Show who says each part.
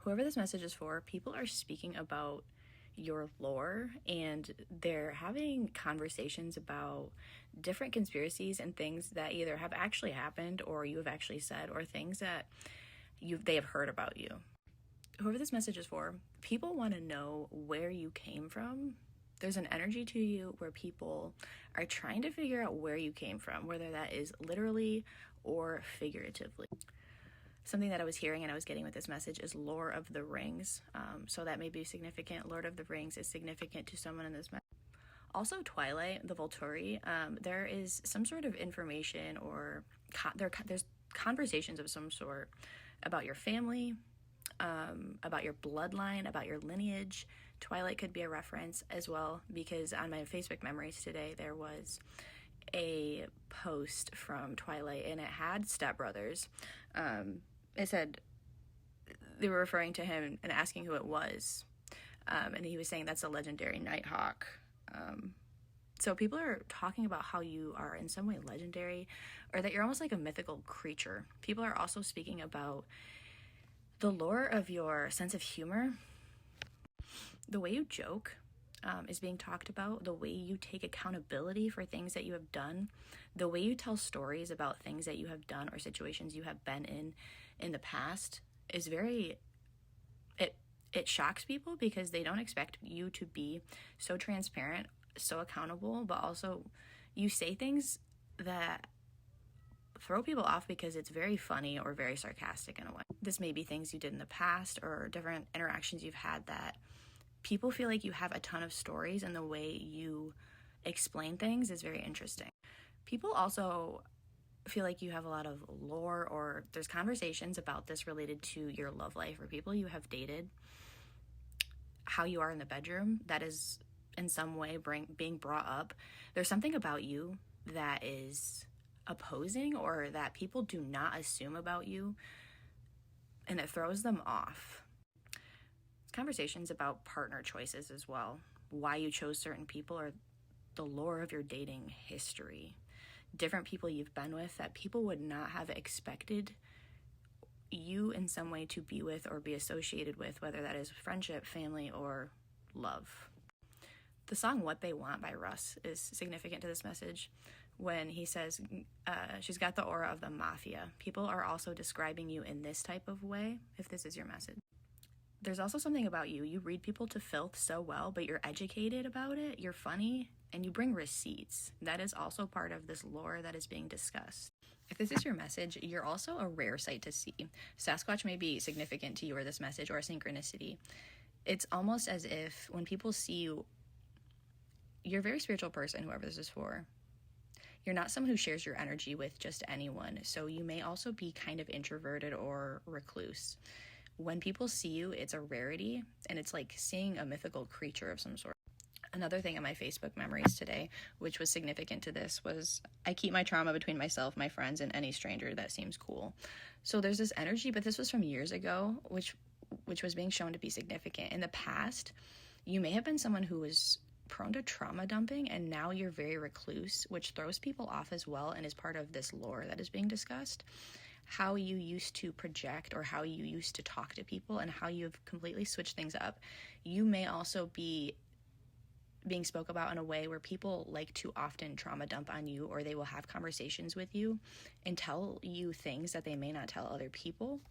Speaker 1: Whoever this message is for, people are speaking about your lore and they're having conversations about different conspiracies and things that either have actually happened or you have actually said, or things that they have heard about you. Whoever this message is for, people want to know where you came from. There's an energy to you where people are trying to figure out where you came from, whether that is literally or figuratively. Something that I was hearing and I was getting with this message is Lord of the Rings. So that may be significant. Lord of the Rings is significant to someone in this message. Also, Twilight, the Volturi, there is some sort of information or there's conversations of some sort about your family, about your bloodline, about your lineage. Twilight could be a reference as well, because on my Facebook memories today, there was a post from Twilight and it had stepbrothers. It said they were referring to him and asking who it was. And he was saying that's a legendary Nighthawk. So people are talking about how you are in some way legendary, or that you're almost like a mythical creature. People are also speaking about the lore of your sense of humor. The way you joke is being talked about. The way you take accountability for things that you have done. The way you tell stories about things that you have done or situations you have been in the past is very... It shocks people because they don't expect you to be so transparent, so accountable, but also you say things that throw people off because it's very funny or very sarcastic in a way. This may be things you did in the past or different interactions you've had that people feel like you have a ton of stories, and the way you explain things is very interesting. People also feel like you have a lot of lore, or there's conversations about this related to your love life or people you have dated, how you are in the bedroom, that is in some way being brought up. There's something about you that is opposing or that people do not assume about you, and it throws them off. Conversations about partner choices as well, why you chose certain people, or the lore of your dating history, different people you've been with that people would not have expected you in some way to be with or be associated with, whether that is friendship, family, or love. The song What They Want by Russ is significant to this message when he says, she's got the aura of the mafia. People are also describing you in this type of way, if this is your message. There's also something about you. You read people to filth so well, but you're educated about it, you're funny, and you bring receipts. That is also part of this lore that is being discussed. If this is your message, you're also a rare sight to see. Sasquatch may be significant to you or this message, or a synchronicity. It's almost as if when people see you, you're a very spiritual person, whoever this is for. You're not someone who shares your energy with just anyone, so you may also be kind of introverted or recluse. When people see you, it's a rarity, and it's like seeing a mythical creature of some sort. Another thing in my Facebook memories today, which was significant to this, was I keep my trauma between myself, my friends, and any stranger that seems cool. So there's this energy, but this was from years ago, which was being shown to be significant. In the past, you may have been someone who was prone to trauma dumping, and now you're very recluse, which throws people off as well and is part of this lore that is being discussed. How you used to project or how you used to talk to people and how you've completely switched things up. You may also be being spoke about in a way where people like to often trauma dump on you, or they will have conversations with you and tell you things that they may not tell other people.